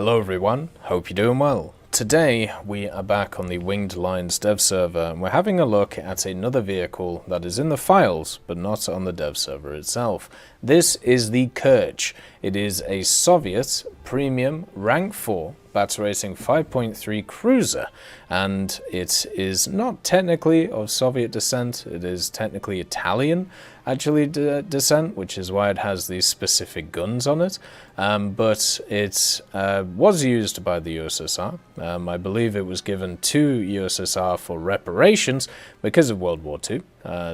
Hello everyone, hope you're doing well. Today we are back on the Winged Lions dev server and we're having a look at another vehicle that is in the files but not on the dev server itself. This is the Kerch. It is a Soviet premium rank 4 battle rating 5.3 cruiser, and it is not technically of Soviet descent, it is technically Italian descent, which is why it has these specific guns on it, but it was used by the USSR. I believe it was given to USSR for reparations because of World War II,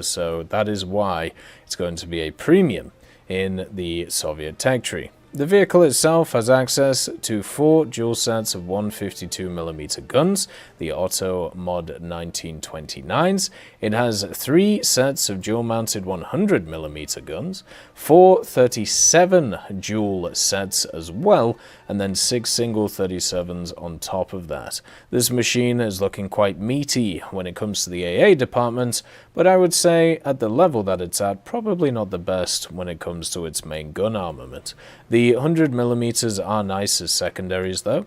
so that is why it's going to be a premium in the Soviet tech tree. The vehicle itself has access to 4 dual sets of 152mm guns, the Otto Mod 1929s. It has 3 sets of dual-mounted 100mm guns, 4 37 dual sets as well, and then 6 single 37s on top of that. This machine is looking quite meaty when it comes to the AA department, but I would say at the level that it's at, probably not the best when it comes to its main gun armament. The 100mm are nice as secondaries though,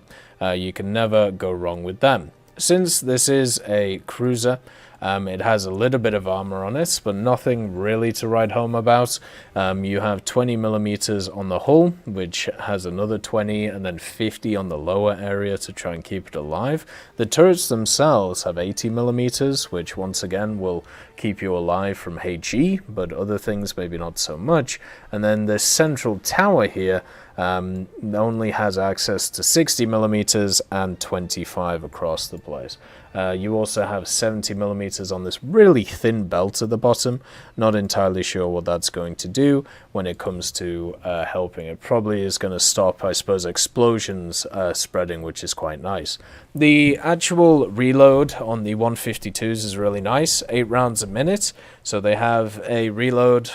you can never go wrong with them. Since this is a cruiser, it has a little bit of armor on it, but nothing really to write home about. You have 20mm on the hull, which has another 20 and then 50 on the lower area to try and keep it alive. The turrets themselves have 80mm, which once again will keep you alive from HE, but other things maybe not so much. And then the central tower here only has access to 60mm and 25 across the place. You also have 70mm on this really thin belt at the bottom. Not entirely sure what that's going to do when it comes to helping. It probably is going to stop, I suppose, explosions spreading, which is quite nice. The actual reload on the 152s is really nice, 8 rounds a minute, so they have a reload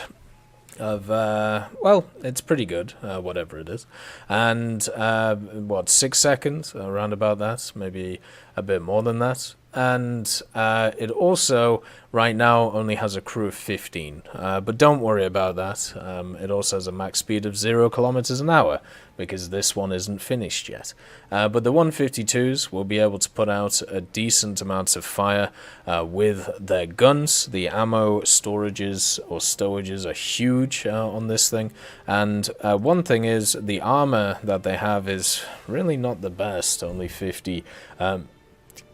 of, well, it's pretty good, whatever it is, and, 6 seconds, around about that, maybe a bit more than that, and it also, right now, only has a crew of 15, but don't worry about that. It also has a max speed of 0 kilometers an hour, because this one isn't finished yet. But the 152s will be able to put out a decent amount of fire with their guns. The ammo storages or stowages are huge on this thing, and one thing is the armor that they have is really not the best, only 50,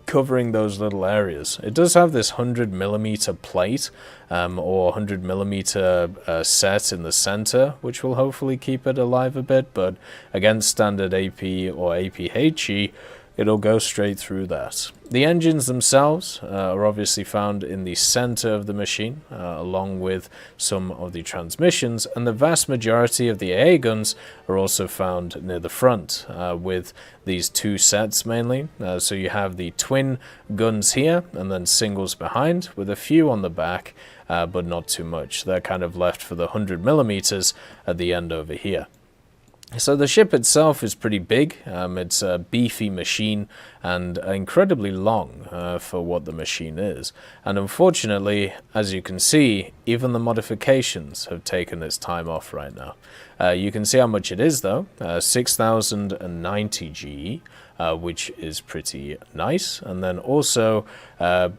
covering those little areas. It does have this 100mm plate or 100mm set in the center, which will hopefully keep it alive a bit, but against standard AP or APHE, it'll go straight through that. The engines themselves are obviously found in the center of the machine, along with some of the transmissions, and the vast majority of the AA guns are also found near the front, with these 2 sets mainly. So you have the twin guns here, and then singles behind, with a few on the back, but not too much. They're kind of left for the 100mm at the end over here. So the ship itself is pretty big. It's a beefy machine and incredibly long for what the machine is. And unfortunately, as you can see, even the modifications have taken its time off right now. You can see how much it is though, 6090 GE. Which is pretty nice, and then also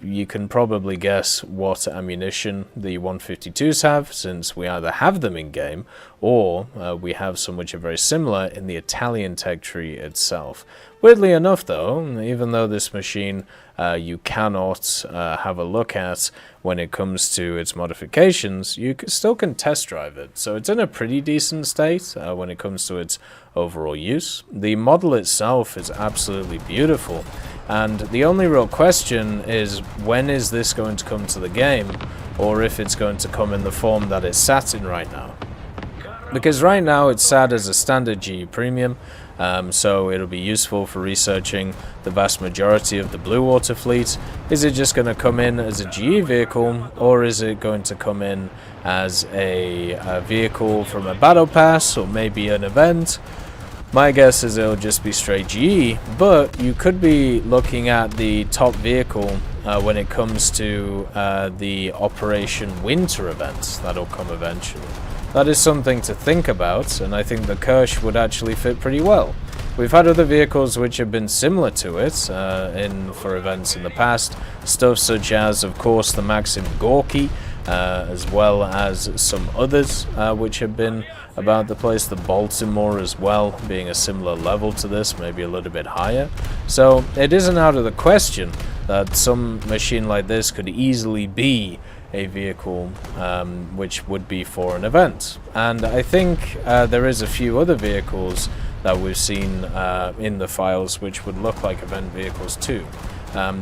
you can probably guess what ammunition the 152s have, since we either have them in game or we have some which are very similar in the Italian tech tree itself. Weirdly enough though, even though this machine you cannot have a look at when it comes to its modifications, you still can test drive it. So it's in a pretty decent state when it comes to its overall use. The model itself is absolutely beautiful, and the only real question is, when is this going to come to the game, or if it's going to come in the form that it's sat in right now. Because right now it's sat as a standard GE Premium, so it'll be useful for researching the vast majority of the Blue Water fleet. Is it just going to come in as a GE vehicle, or is it going to come in as a vehicle from a battle pass, or maybe an event? My guess is it'll just be straight GE, but you could be looking at the top vehicle when it comes to the Operation Winter events that'll come eventually. That is something to think about, and I think the Kerch would actually fit pretty well. we've had other vehicles which have been similar to it for events in the past. Stuff such as, of course, the Maxim Gorky, as well as some others which have been about the place. The Baltimore as well, being a similar level to this, maybe a little bit higher. So it isn't out of the question that some machine like this could easily be a vehicle which would be for an event. And I think there is a few other vehicles that we've seen in the files which would look like event vehicles too.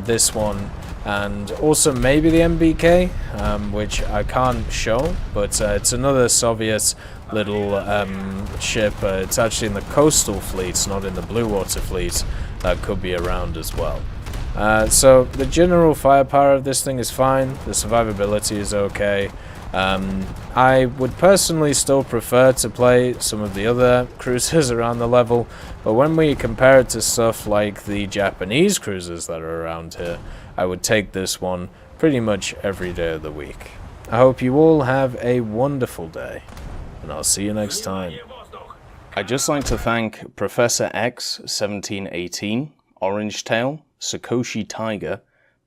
This one, and also maybe the MBK, which I can't show, but it's another Soviet little ship. It's actually in the coastal fleets, not in the blue water fleet, that could be around as well. So the general firepower of this thing is fine, the survivability is okay. I would personally still prefer to play some of the other cruisers around the level, but when we compare it to stuff like the Japanese cruisers that are around here, I would take this one pretty much every day of the week. I hope you all have a wonderful day, and I'll see you next time. I'd just like to thank Professor X 1718, Orange Tail, Sakoshi Tiger,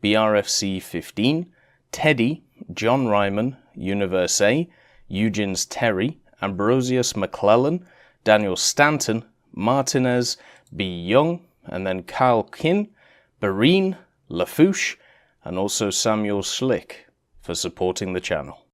BRFC 15, Teddy, John Ryman, Universe A, Eugens Terry, Ambrosius McClellan, Daniel Stanton, Martinez, B. Young, and then Kyle Kin, Barine, Lafouche, and also Samuel Slick for supporting the channel.